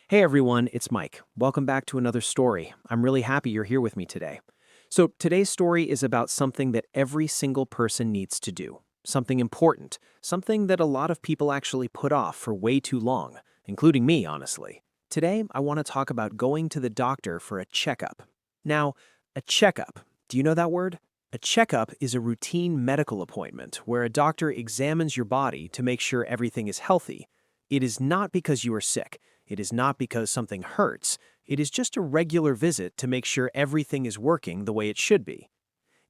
Hey everyone, it's Mike. Welcome back to another story. I'm really happy you're here with me today. So, today's story is about something that every single person needs to do. Something important, something that a lot of people actually put off for way too long, including me, honestly. Today, I want to talk about going to the doctor for a checkup. Now, a checkup, do you know that word? A checkup is a routine medical appointment where a doctor examines your body to make sure everything is healthy. It is not because you are sick. It is not because something hurts. It is just a regular visit to make sure everything is working the way it should be.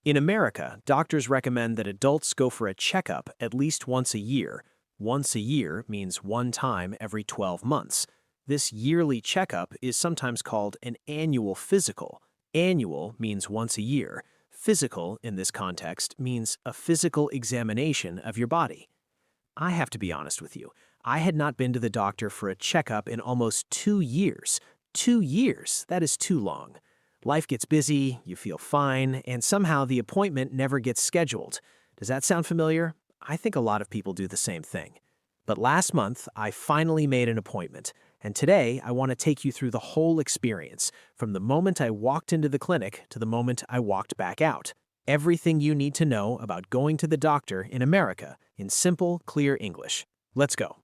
In America, doctors recommend that adults go for a checkup at least once a year. Once a year means one time every 12 months. This yearly checkup is sometimes called an annual physical. Annual means once a year. Physical, in this context, means a physical examination of your body. I have to be honest with you. I had not been to the doctor for a checkup in almost 2 years. 2 years, that is too long. Life gets busy, you feel fine, and somehow the appointment never gets scheduled. Does that sound familiar? I think a lot of people do the same thing. But last month, I finally made an appointment, and today I want to take you through the whole experience, from the moment I walked into the clinic to the moment I walked back out. Everything you need to know about going to the doctor in America in simple, clear English. Let's go.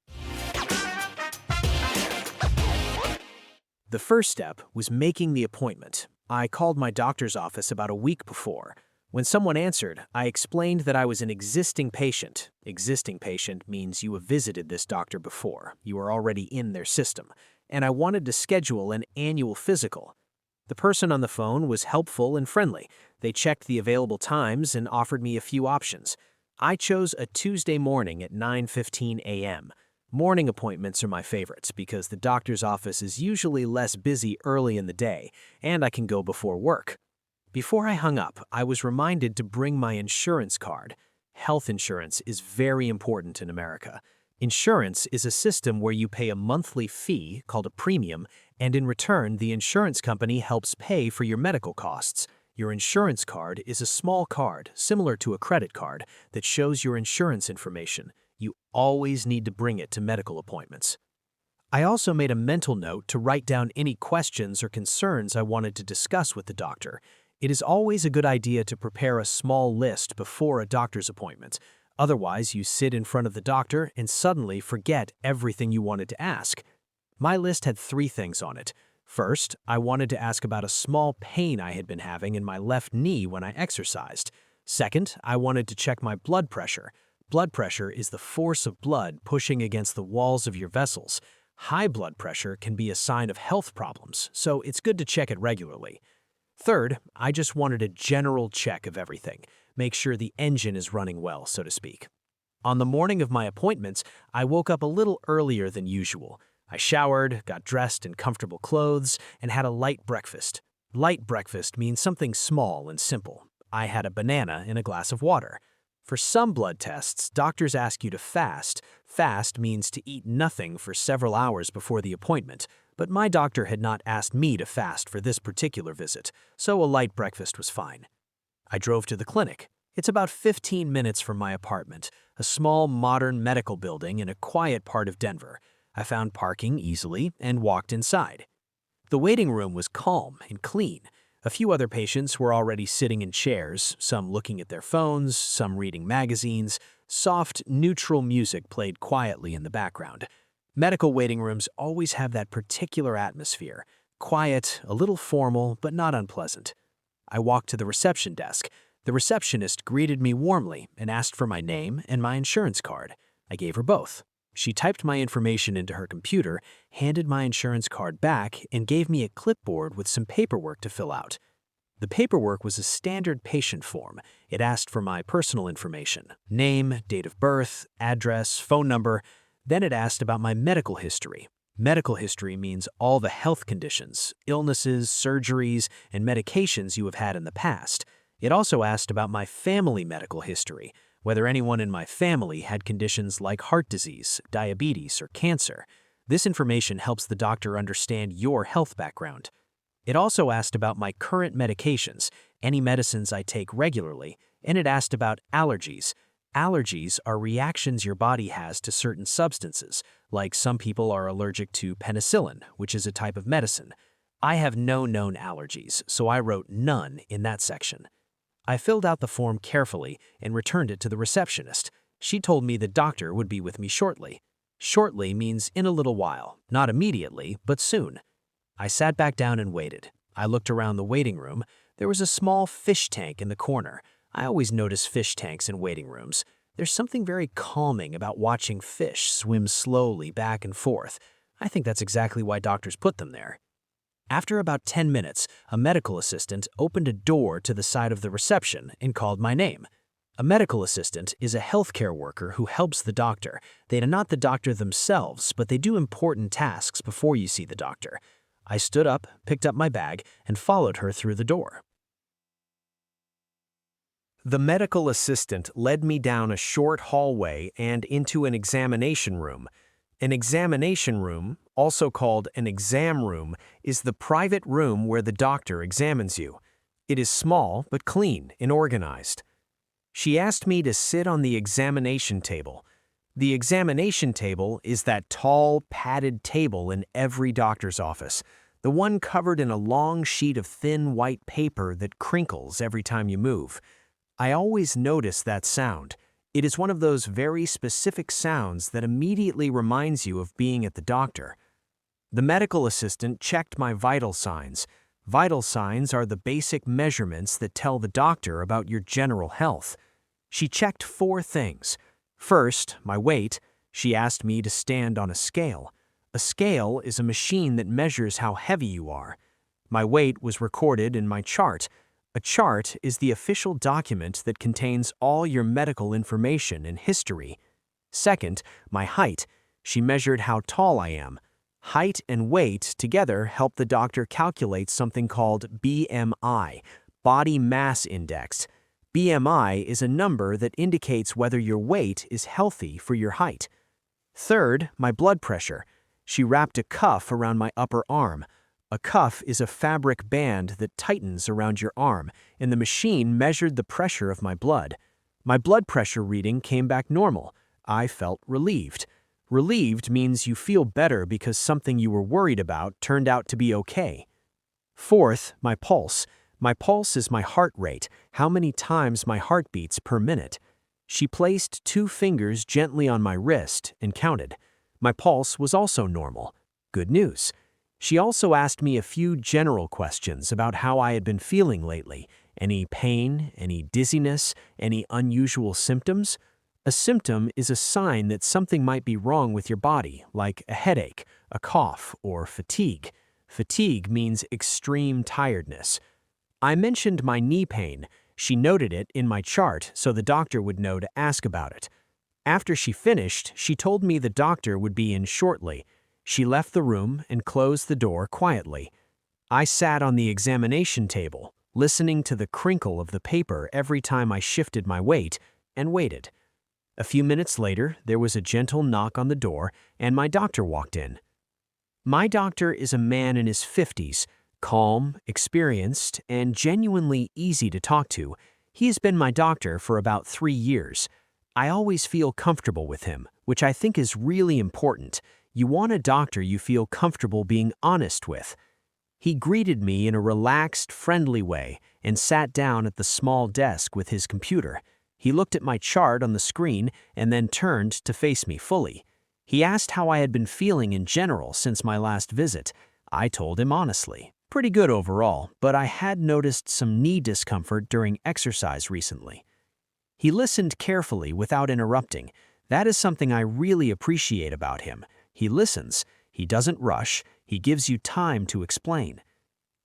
The first step was making the appointment. I called my doctor's office about a week before. When someone answered, I explained that I was an existing patient. Existing patient means you have visited this doctor before. You are already in their system. And I wanted to schedule an annual physical. The person on the phone was helpful and friendly. They checked the available times and offered me a few options. I chose a Tuesday morning at 9:15 a.m. Morning appointments are my favorites because the doctor's office is usually less busy early in the day, and I can go before work. Before I hung up, I was reminded to bring my insurance card. Health insurance is very important in America. Insurance is a system where you pay a monthly fee, called a premium, and in return, the insurance company helps pay for your medical costs. Your insurance card is a small card, similar to a credit card, that shows your insurance information. You always need to bring it to medical appointments. I also made a mental note to write down any questions or concerns I wanted to discuss with the doctor. It is always a good idea to prepare a small list before a doctor's appointment. Otherwise, you sit in front of the doctor and suddenly forget everything you wanted to ask. My list had 3 things on it. First, I wanted to ask about a small pain I had been having in my left knee when I exercised. Second, I wanted to check my blood pressure. Blood pressure is the force of blood pushing against the walls of your vessels. High blood pressure can be a sign of health problems, so it's good to check it regularly. Third, I just wanted a general check of everything, make sure the engine is running well, so to speak. On the morning of my appointments, I woke up a little earlier than usual. I showered, got dressed in comfortable clothes, and had a light breakfast. Light breakfast means something small and simple. I had a banana in a glass of water. For some blood tests, doctors ask you to fast. Fast means to eat nothing for several hours before the appointment, but my doctor had not asked me to fast for this particular visit, so a light breakfast was fine. I drove to the clinic. It's about 15 minutes from my apartment, a small modern medical building in a quiet part of Denver. I found parking easily and walked inside. The waiting room was calm and clean. A few other patients were already sitting in chairs, some looking at their phones, some reading magazines. Soft, neutral music played quietly in the background. Medical waiting rooms always have that particular atmosphere. Quiet, a little formal, but not unpleasant. I walked to the reception desk. The receptionist greeted me warmly and asked for my name and my insurance card. I gave her both. She typed my information into her computer, handed my insurance card back, and gave me a clipboard with some paperwork to fill out. The paperwork was a standard patient form. It asked for my personal information, name, date of birth, address, phone number. Then it asked about my medical history. Medical history means all the health conditions, illnesses, surgeries, and medications you have had in the past. It also asked about my family medical history, whether anyone in my family had conditions like heart disease, diabetes, or cancer. This information helps the doctor understand your health background. It also asked about my current medications, any medicines I take regularly, and it asked about allergies. Allergies are reactions your body has to certain substances, like some people are allergic to penicillin, which is a type of medicine. I have no known allergies, so I wrote none in that section. I filled out the form carefully and returned it to the receptionist. She told me the doctor would be with me shortly. Shortly means in a little while, not immediately, but soon. I sat back down and waited. I looked around the waiting room. There was a small fish tank in the corner. I always notice fish tanks in waiting rooms. There's something very calming about watching fish swim slowly back and forth. I think that's exactly why doctors put them there. After about 10 minutes, a medical assistant opened a door to the side of the reception and called my name. A medical assistant is a healthcare worker who helps the doctor. They are not the doctor themselves, but they do important tasks before you see the doctor. I stood up, picked up my bag, and followed her through the door. The medical assistant led me down a short hallway and into an examination room. An examination room, also called an exam room, is the private room where the doctor examines you. It is small but clean and organized. She asked me to sit on the examination table. The examination table is that tall, padded table in every doctor's office, the one covered in a long sheet of thin white paper that crinkles every time you move. I always notice that sound. It is one of those very specific sounds that immediately reminds you of being at the doctor. The medical assistant checked my vital signs. Vital signs are the basic measurements that tell the doctor about your general health. She checked 4 things. First, my weight. She asked me to stand on a scale. A scale is a machine that measures how heavy you are. My weight was recorded in my chart. A chart is the official document that contains all your medical information and history. Second, my height. She measured how tall I am. Height and weight together help the doctor calculate something called BMI, Body Mass Index. BMI is a number that indicates whether your weight is healthy for your height. Third, my blood pressure. She wrapped a cuff around my upper arm. A cuff is a fabric band that tightens around your arm, and the machine measured the pressure of my blood. My blood pressure reading came back normal. I felt relieved. Relieved means you feel better because something you were worried about turned out to be okay. Fourth, my pulse. My pulse is my heart rate, how many times my heart beats per minute. She placed 2 fingers gently on my wrist and counted. My pulse was also normal. Good news. She also asked me a few general questions about how I had been feeling lately. Any pain, any dizziness, any unusual symptoms? A symptom is a sign that something might be wrong with your body, like a headache, a cough, or fatigue. Fatigue means extreme tiredness. I mentioned my knee pain. She noted it in my chart so the doctor would know to ask about it. After she finished, she told me the doctor would be in shortly. She left the room and closed the door quietly. I sat on the examination table, listening to the crinkle of the paper every time I shifted my weight, and waited. A few minutes later, there was a gentle knock on the door, and my doctor walked in. My doctor is a man in his 50s, calm, experienced, and genuinely easy to talk to. He has been my doctor for about 3 years. I always feel comfortable with him, which I think is really important. You want a doctor you feel comfortable being honest with. He greeted me in a relaxed, friendly way and sat down at the small desk with his computer. He looked at my chart on the screen and then turned to face me fully. He asked how I had been feeling in general since my last visit. I told him honestly. Pretty good overall, but I had noticed some knee discomfort during exercise recently. He listened carefully without interrupting. That is something I really appreciate about him. He listens, he doesn't rush, he gives you time to explain.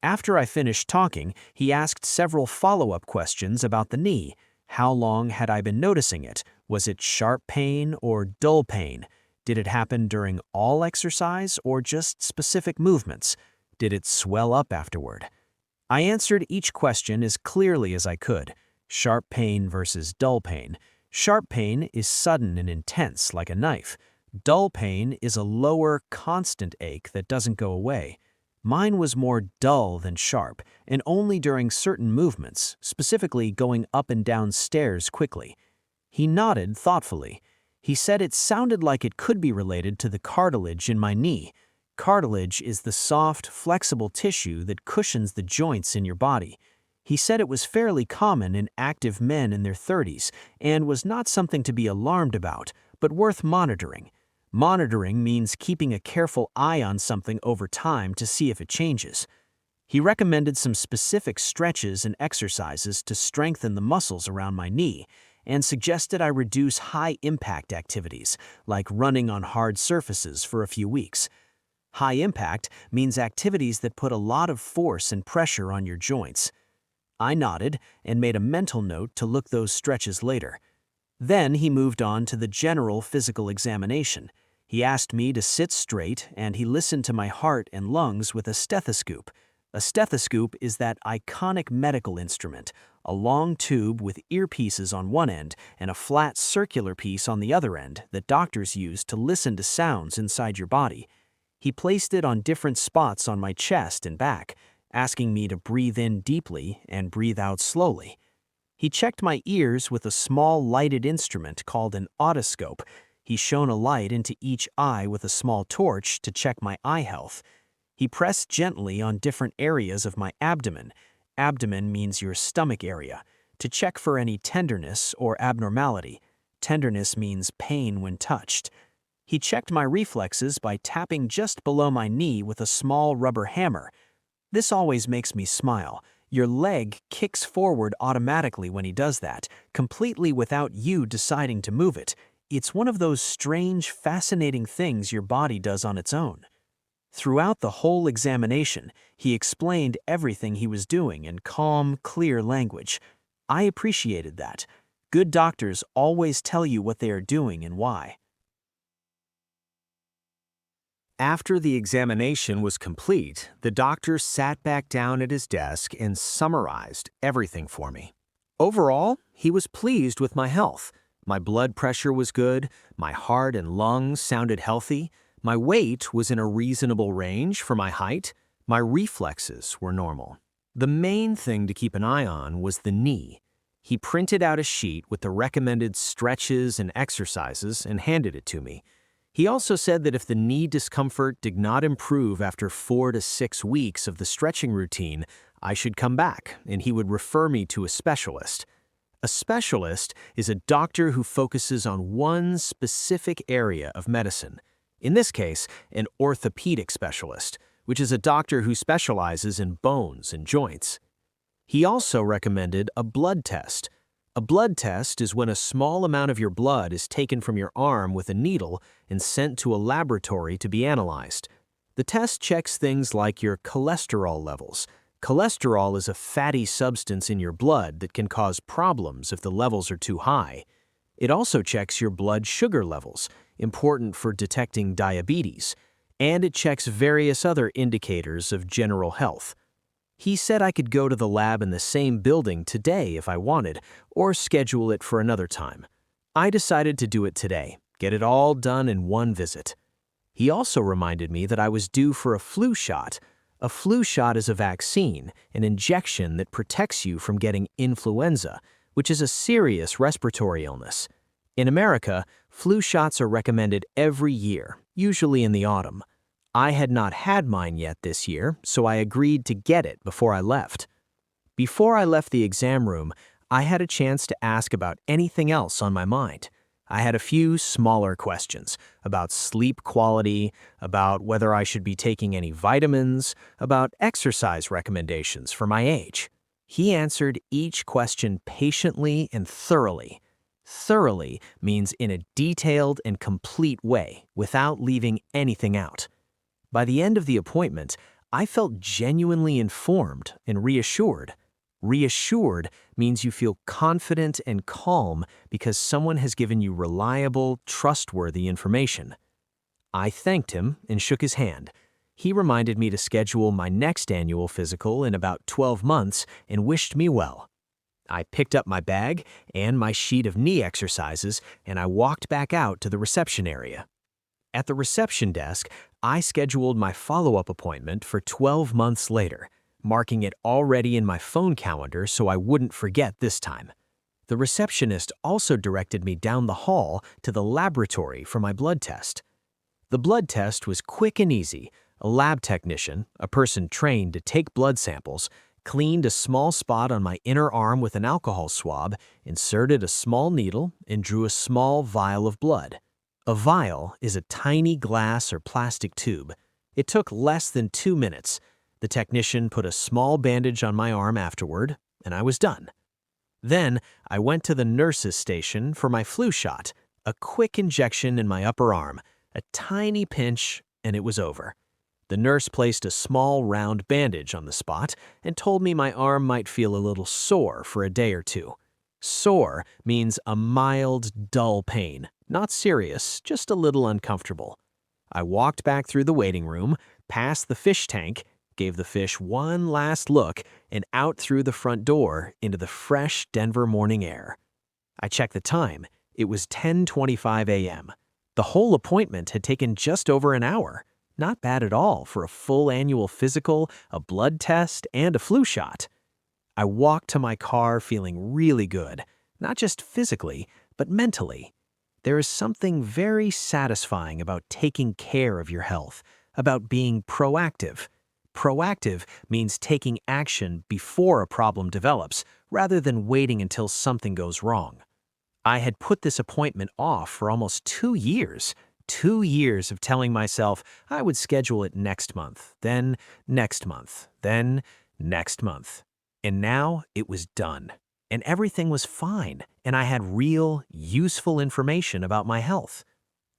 After I finished talking, he asked several follow-up questions about the knee. How long had I been noticing it? Was it sharp pain or dull pain? Did it happen during all exercise or just specific movements? Did it swell up afterward? I answered each question as clearly as I could. Sharp pain versus dull pain. Sharp pain is sudden and intense, like a knife. Dull pain is a lower, constant ache that doesn't go away. Mine was more dull than sharp, and only during certain movements, specifically going up and down stairs quickly. He nodded thoughtfully. He said it sounded like it could be related to the cartilage in my knee. Cartilage is the soft, flexible tissue that cushions the joints in your body. He said it was fairly common in active men in their 30s and was not something to be alarmed about, but worth monitoring. Monitoring means keeping a careful eye on something over time to see if it changes. He recommended some specific stretches and exercises to strengthen the muscles around my knee and suggested I reduce high-impact activities, like running on hard surfaces for a few weeks. High impact means activities that put a lot of force and pressure on your joints. I nodded and made a mental note to look those stretches later. Then he moved on to the general physical examination. He asked me to sit straight and he listened to my heart and lungs with a stethoscope. A stethoscope is that iconic medical instrument, a long tube with earpieces on one end and a flat circular piece on the other end that doctors use to listen to sounds inside your body. He placed it on different spots on my chest and back, asking me to breathe in deeply and breathe out slowly. He checked my ears with a small lighted instrument called an otoscope. He shone a light into each eye with a small torch to check my eye health. He pressed gently on different areas of my abdomen. Abdomen means your stomach area, to check for any tenderness or abnormality. Tenderness means pain when touched. He checked my reflexes by tapping just below my knee with a small rubber hammer. This always makes me smile. Your leg kicks forward automatically when he does that, completely without you deciding to move it. It's one of those strange, fascinating things your body does on its own. Throughout the whole examination, he explained everything he was doing in calm, clear language. I appreciated that. Good doctors always tell you what they are doing and why. After the examination was complete, the doctor sat back down at his desk and summarized everything for me. Overall, he was pleased with my health. My blood pressure was good, my heart and lungs sounded healthy, my weight was in a reasonable range for my height, my reflexes were normal. The main thing to keep an eye on was the knee. He printed out a sheet with the recommended stretches and exercises and handed it to me. He also said that if the knee discomfort did not improve after 4 to 6 weeks of the stretching routine, I should come back and he would refer me to a specialist. A specialist is a doctor who focuses on one specific area of medicine. In this case, an orthopedic specialist, which is a doctor who specializes in bones and joints. He also recommended a blood test. A blood test is when a small amount of your blood is taken from your arm with a needle and sent to a laboratory to be analyzed. The test checks things like your cholesterol levels. Cholesterol is a fatty substance in your blood that can cause problems if the levels are too high. It also checks your blood sugar levels, important for detecting diabetes, and it checks various other indicators of general health. He said I could go to the lab in the same building today if I wanted, or schedule it for another time. I decided to do it today, get it all done in one visit. He also reminded me that I was due for a flu shot. A flu shot is a vaccine, an injection that protects you from getting influenza, which is a serious respiratory illness. In America, flu shots are recommended every year, usually in the autumn. I had not had mine yet this year, so I agreed to get it before I left. Before I left the exam room, I had a chance to ask about anything else on my mind. I had a few smaller questions about sleep quality, about whether I should be taking any vitamins, about exercise recommendations for my age. He answered each question patiently and thoroughly. Thoroughly means in a detailed and complete way, without leaving anything out. By the end of the appointment, I felt genuinely informed and reassured. Reassured means you feel confident and calm because someone has given you reliable, trustworthy information. I thanked him and shook his hand. He reminded me to schedule my next annual physical in about 12 months and wished me well. I picked up my bag and my sheet of knee exercises and I walked back out to the reception area. At the reception desk, I scheduled my follow-up appointment for 12 months later, marking it already in my phone calendar so I wouldn't forget this time. The receptionist also directed me down the hall to the laboratory for my blood test. The blood test was quick and easy. A lab technician, a person trained to take blood samples, cleaned a small spot on my inner arm with an alcohol swab, inserted a small needle, and drew a small vial of blood. A vial is a tiny glass or plastic tube. It took less than 2 minutes. The technician put a small bandage on my arm afterward, and I was done. Then I went to the nurse's station for my flu shot, a quick injection in my upper arm, a tiny pinch, and it was over. The nurse placed a small round bandage on the spot and told me my arm might feel a little sore for a day or two. Sore means a mild, dull pain, not serious, just a little uncomfortable. I walked back through the waiting room, past the fish tank, gave the fish one last look, and out through the front door into the fresh Denver morning air. I checked the time. It was 10:25 a.m. The whole appointment had taken just over an hour. Not bad at all for a full annual physical, a blood test, and a flu shot. I walked to my car feeling really good, not just physically, but mentally. There is something very satisfying about taking care of your health, about being proactive. Proactive means taking action before a problem develops, rather than waiting until something goes wrong. I had put this appointment off for almost 2 years. 2 years of telling myself I would schedule it next month, then next month, then next month. And now it was done. And everything was fine, and I had real, useful information about my health.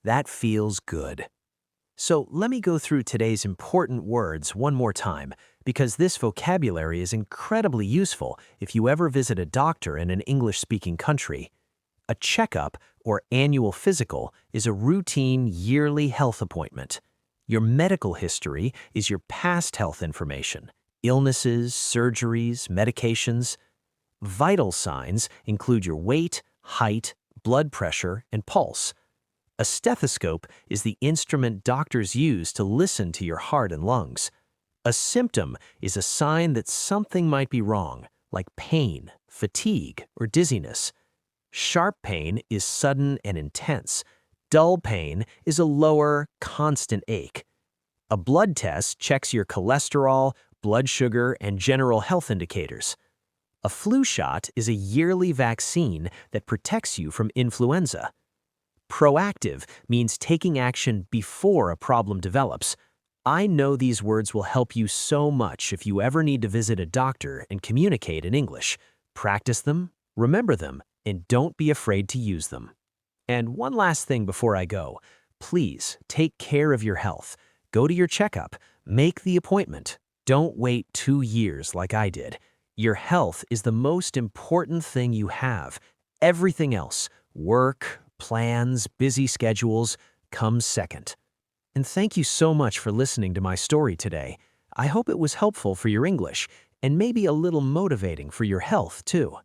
That feels good. So let me go through today's important words one more time, because this vocabulary is incredibly useful if you ever visit a doctor in an English-speaking country. A checkup, or annual physical, is a routine yearly health appointment. Your medical history is your past health information, illnesses, surgeries, medications. Vital signs include your weight, height, blood pressure, and pulse. A stethoscope is the instrument doctors use to listen to your heart and lungs. A symptom is a sign that something might be wrong, like pain, fatigue, or dizziness. Sharp pain is sudden and intense. Dull pain is a lower, constant ache. A blood test checks your cholesterol, blood sugar, and general health indicators. A flu shot is a yearly vaccine that protects you from influenza. Proactive means taking action before a problem develops. I know these words will help you so much if you ever need to visit a doctor and communicate in English. Practice them, remember them, and don't be afraid to use them. And one last thing before I go, please take care of your health. Go to your checkup, make the appointment. Don't wait 2 years like I did. Your health is the most important thing you have. Everything else, work, plans, busy schedules, comes second. And thank you so much for listening to my story today. I hope it was helpful for your English and maybe a little motivating for your health too.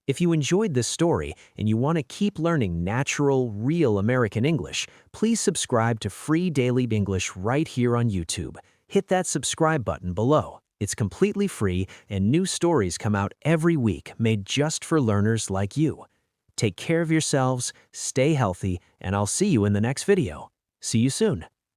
If you enjoyed this story and you want to keep learning natural, real American English, please subscribe to Free Daily English right here on YouTube. Hit that subscribe button below. It's completely free, and new stories come out every week made just for learners like you. Take care of yourselves, stay healthy, and I'll see you in the next video. See you soon.